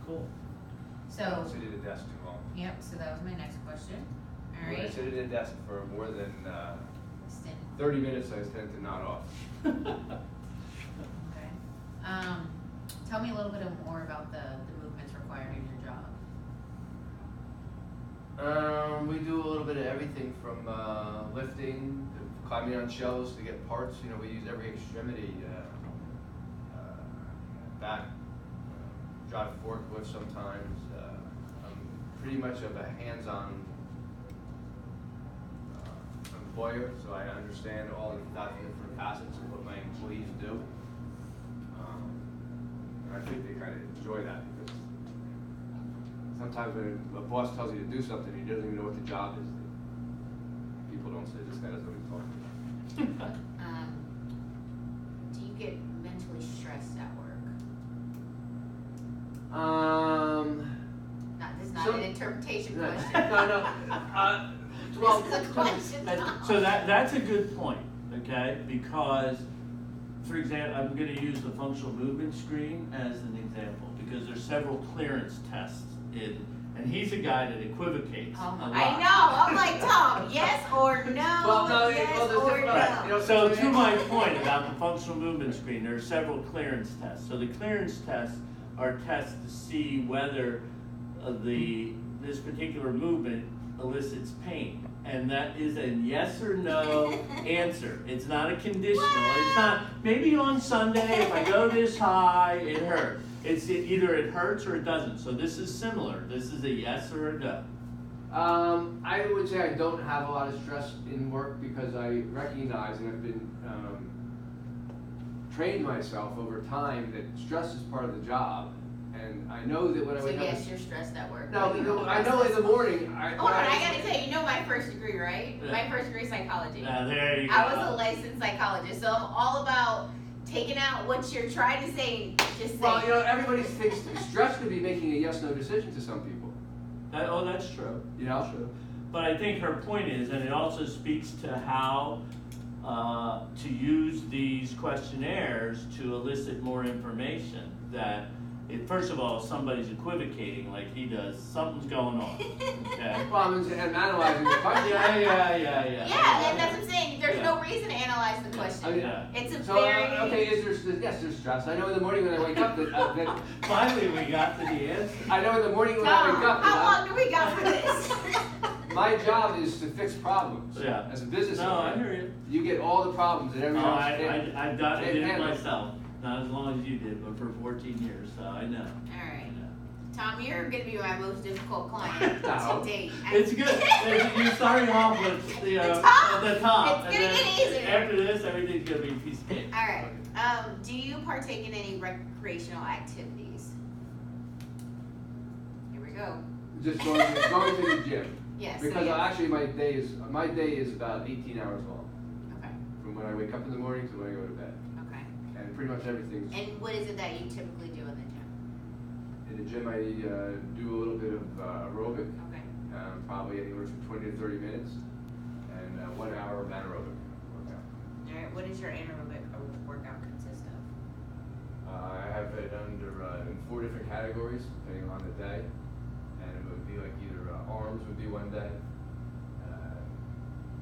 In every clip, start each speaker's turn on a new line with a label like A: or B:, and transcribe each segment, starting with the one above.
A: Cool.
B: So.
C: I don't sit at a desk too long.
B: Yep, so that was my next question. All
C: When I
B: right.
C: sit at a desk for more than
B: Stint.
C: 30 minutes, I tend to nod off.
B: Okay. Tell me a little bit more about the movements required in your job.
C: We do a little bit of everything from lifting, to climbing on shelves to get parts. You know, we use every extremity. Back, drive forklift sometimes. I'm pretty much of a hands-on employer, so I understand all the different facets of what my employees do. And I think they kind of enjoy that because sometimes when a boss tells you to do something, he doesn't even know what the job is. People don't say this guy doesn't know what he's talking about.
B: Do you get mentally stressed at work? This is not an interpretation question.
A: Well,
B: This is a question.
A: so that's a good point, okay? Because, for example, I'm going to use the functional movement screen as an example because there's several clearance tests in, and he's a guy that equivocates a lot.
B: I know. I'm like, Tom, yes or no?
C: Well, no,
B: yes
C: well, there's
B: or
C: different-
B: no.
C: you know,
A: So to my point about the functional movement screen, there are several clearance tests. So the clearance tests are tests to see whether this particular movement elicits pain. And that is a yes or no answer. It's not a conditional. It's not, maybe on Sunday if I go this high, it hurts. It's either it hurts or it doesn't. So this is similar. This is a yes or a no.
C: I would say I don't have a lot of stress in work because I recognize and have been trained myself over time that stress is part of the job. And I know that when I
B: So
C: wake up.
B: yes, you're stressed at work.
C: No, I know in the morning.
B: Hold on, I gotta tell you, you know my first degree, right?
A: Yeah.
B: My first degree is psychology.
A: There you go.
B: I was a licensed psychologist, so I'm all about taking out what you're trying to say, just say.
C: Well, you know, everybody thinks stress could be making a yes/no decision to some people.
A: That's true.
C: You know?
A: That's true. But I think her point is, and it also speaks to how to use these questionnaires to elicit more information. That, first of all, if somebody's equivocating like he does, something's going on. Okay.
C: Well, I'm analyzing the question.
A: Yeah.
B: Yeah, and that's what I'm saying. There's no reason to analyze the question.
A: Yeah.
B: It's a
C: So,
B: very.
C: okay, yes, there's stress. I know in the morning when I wake up that
A: Finally, we got to the answer.
C: I know in the morning when
B: Tom,
C: I wake up
B: how
C: that
B: long do we got for this?
C: my job is to fix problems.
A: Yeah.
C: As a business
A: No, I
C: owner,
A: hear you.
C: you get all the problems that everyone else can.
A: I've done it
C: handle.
A: myself. Not as long as you did, but for 14 years, so I know.
B: All right.
A: I know.
B: Tom, you're going to be my most difficult client
C: No.
B: to date.
A: It's good. You're starting off with
B: The top.
A: at the top.
B: It's
A: and
B: gonna
A: then
B: get easier.
A: After this, everything's gonna be a piece of cake.
B: All right. Do you partake in any recreational activities? Here we go.
C: Just going to the gym.
B: Yes.
C: Because
B: yes.
C: actually my day is about 18 hours long.
B: Okay.
C: From when I wake up in the morning to when I go to bed.
B: Okay.
C: And pretty much everything's
B: And what is it that you typically do in the gym?
C: in the gym. I do a little bit of aerobic,
B: Okay.
C: probably anywhere from 20 to 30 minutes, and 1 hour of anaerobic workout.
B: All right. What does your anaerobic workout consist of?
C: I have it under in 4 different categories depending on the day, and it would be like either arms would be one day,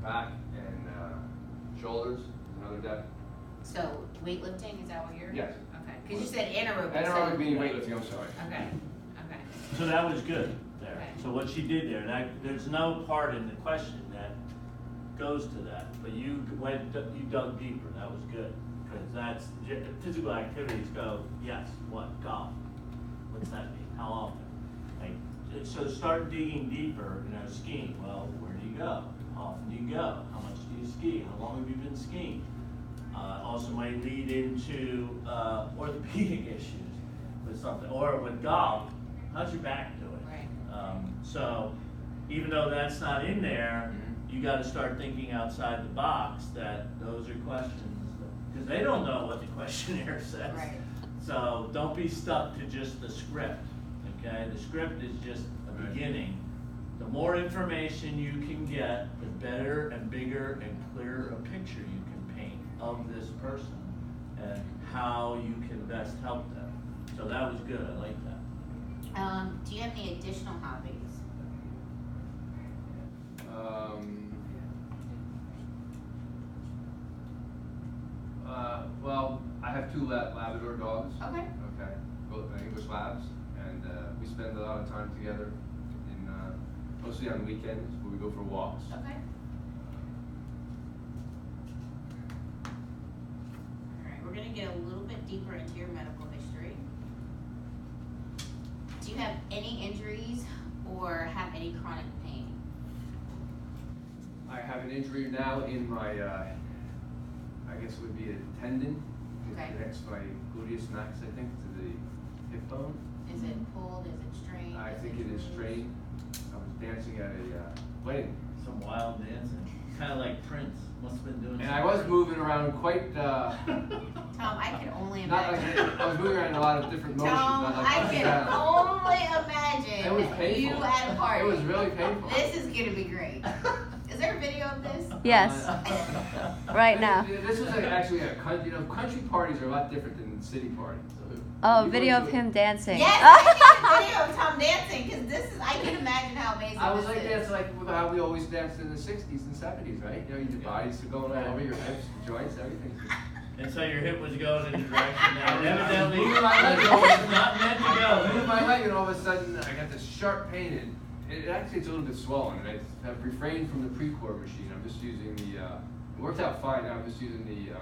C: back and shoulders another day.
B: So weightlifting, is that what you're?
C: Yes.
B: Okay. Because you said anaerobic.
C: Anaerobic
B: so-
C: meaning weightlifting. I'm sorry.
B: Okay. Okay.
A: So that was good there.
B: Okay.
A: So what she did there, there's no part in the question that goes to that, but you dug deeper. That was good because that's physical activities go. Yes. What? Golf. What's that mean? How often? Like, so start digging deeper. Skiing. Well, where do you go? How often do you go? How much do you ski? How long have you been skiing? Also might lead into orthopedic issues with something, or with golf. How's your back doing?
B: Right.
A: So even though that's not in there, you got to start thinking outside the box. That those are questions because they don't know what the questionnaire says.
B: Right.
A: So don't be stuck to just the script. Okay, the script is just a beginning. The more information you can get, the better and bigger and clearer a picture you can paint of this person and how you can best help them. So that was good. I like that.
B: Do you have any additional hobbies?
C: Well, I have two Labrador dogs.
B: Okay.
C: Okay, both English Labs, and we spend a lot of time together, in mostly on weekends where we go for walks.
B: Okay. Alright, we're gonna get a little bit deeper into your medical history. Do you have any injuries or have any chronic pain?
C: I have an injury now in my, I guess it would be a tendon.
B: Okay.
C: It connects my gluteus max, I think, to the hip bone.
B: Is it pulled? Is it strained?
C: I think it is
B: loose?
C: strained. I was dancing at a wedding.
A: Some wild dancing, kinda like Prince, must've been doing.
C: And
A: some
C: I was
A: Prince.
C: moving around quite,
B: Tom, I can only
C: not like,
B: imagine.
C: I was moving around in a lot of different motions.
B: Tom,
C: not like
B: I
C: up and
B: can
C: down.
B: only imagine
C: It was painful.
B: you at a party.
C: It was really painful.
B: This is gonna be great. Is there a video of this?
D: Yes, right now.
C: This was actually a country, country parties are a lot different than city parties.
D: Oh,
C: You
D: video
C: go
D: of
C: to-
D: him dancing.
B: Yes, I need a video of Tom dancing because this is. I can imagine how amazing
C: I was
B: this
C: like
B: is.
C: dancing like how we always danced in the 60s and 70s, right? You know, your body's going all over your hips, joints, everything.
A: And so your hip was going in the direction that evidently
C: Moving
A: was
C: my leg.
A: not meant to
C: I moved
A: go.
C: my leg and all of a sudden I got this sharp pain in. It actually it's a little bit swollen and I have refrained from the Precor machine. I'm just using the, it worked out fine now, I'm just using the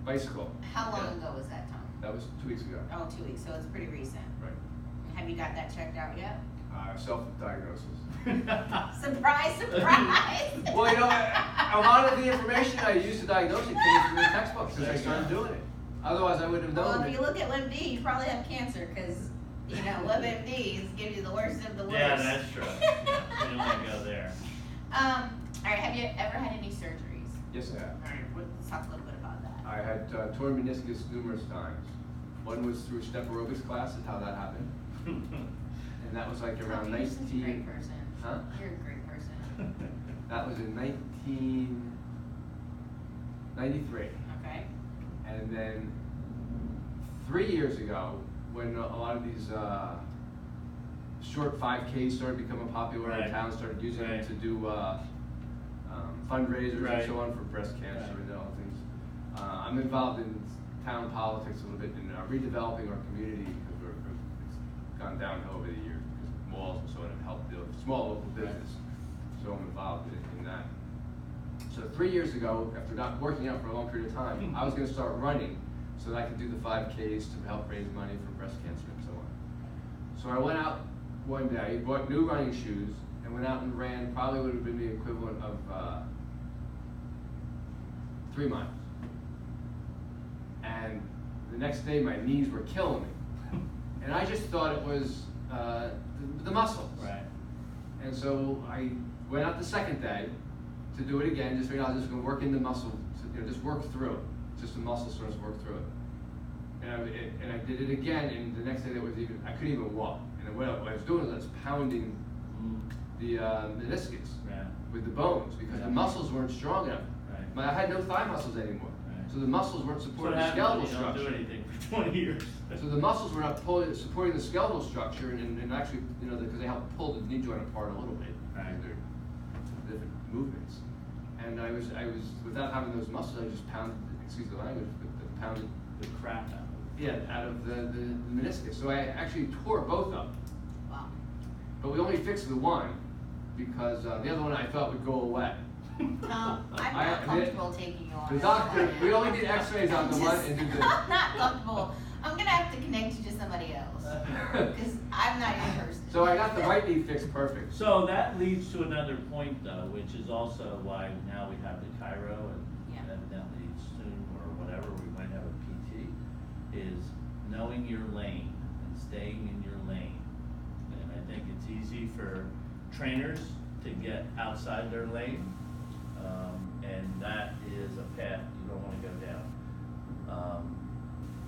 C: bicycle.
B: How long ago was that, Tom?
C: That was 2 weeks ago.
B: Oh, 2 weeks. So it's pretty recent.
C: Right.
B: Have you got that checked out yet?
C: Self-diagnosis.
B: Surprise, surprise!
C: Well, you know, a lot of the information I used to diagnose it came from the textbook since I started doing it. Otherwise, I wouldn't have known
B: Well,
C: it.
B: if you look at WebMD, you probably have cancer because, you know, WebMD is giving you the worst of the worst.
A: Yeah, that's true. Yeah, we don't wanna go there.
B: All right. Have you ever had any surgeries?
C: Yes, I have.
B: All right. Let's talk a little bit about that.
C: I had torn meniscus numerous times. One was through step aerobics class, is how that happened. And that was like around
B: You're such a great
C: 19...
B: person.
C: Huh?
B: You're a great person.
C: That was in 1993.
B: Okay.
C: And then 3 years ago, when a lot of these short 5Ks started becoming popular
A: Right.
C: in town, started using
A: Right.
C: them to do fundraisers
A: Right.
C: and so on for breast cancer
A: Right.
C: and all things. I'm involved in town politics a little bit and redeveloping our community because it's gone downhill over the years because malls and so on have helped build small local business. So I'm involved in that. So 3 years ago, after not working out for a long period of time, I was going to start running so that I could do the 5Ks to help raise money for breast cancer and so on. So I went out one day, bought new running shoes, and went out and ran probably would have been the equivalent of 3 miles. And the next day my knees were killing me. And I just thought it was the muscles.
A: Right.
C: And so I went out the second day to do it again, just figured I was just gonna work in the muscle, just work through it. Just the muscle sort of work through it. And I did it again, and the next day there was I couldn't even walk. And what I was doing was I was pounding the meniscus
A: Yeah.
C: with the bones because
A: Yeah.
C: the muscles weren't strong enough.
A: Right.
C: I had no thigh muscles anymore.
A: Right.
C: So the muscles weren't
A: That's what
C: supporting the
A: happens
C: skeletal
A: when you don't
C: structure.
A: do anything for 20 years.
C: So the muscles were not supporting the skeletal structure, and actually, because they help pull the knee joint apart a little bit.
A: Right.
C: They're different movements. And I was without having those muscles, I just pounded, excuse the language, but pounded
A: The crap out of
C: out of the meniscus. So I actually tore both up.
B: Wow.
C: But we only fixed the one because the other one I thought would go away.
B: I'm not
C: I-
B: comfortable taking you on.
C: The
B: this
C: doctor,
B: one.
C: we only did X-rays on the one
B: Just-
C: and did the.
B: I'm not comfortable. I'm gonna have to connect you to somebody else because I'm not your person.
C: So I got the right knee fixed perfect.
A: So that leads to another point though, which is also why now we have the Cairo and
B: Yeah.
A: evidently soon or whatever, we might have a PT, is knowing your lane and staying in your lane. And I think it's easy for trainers to get outside their lane, and that is a path you don't wanna go down.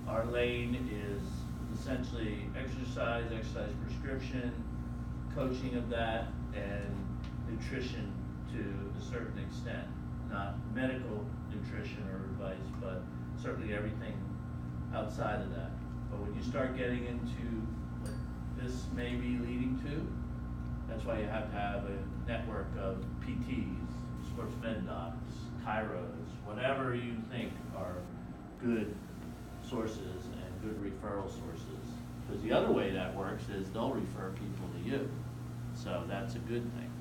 A: Our lane is essentially exercise prescription, coaching of that, and nutrition to a certain extent. Not medical nutrition or advice, but certainly everything outside of that. But when you start getting into like this may be leading to. That's why you have to have a network of PTs, sports med docs, chiros, whatever you think are good sources and good referral sources. Because the other way that works is they'll refer people to you. So that's a good thing.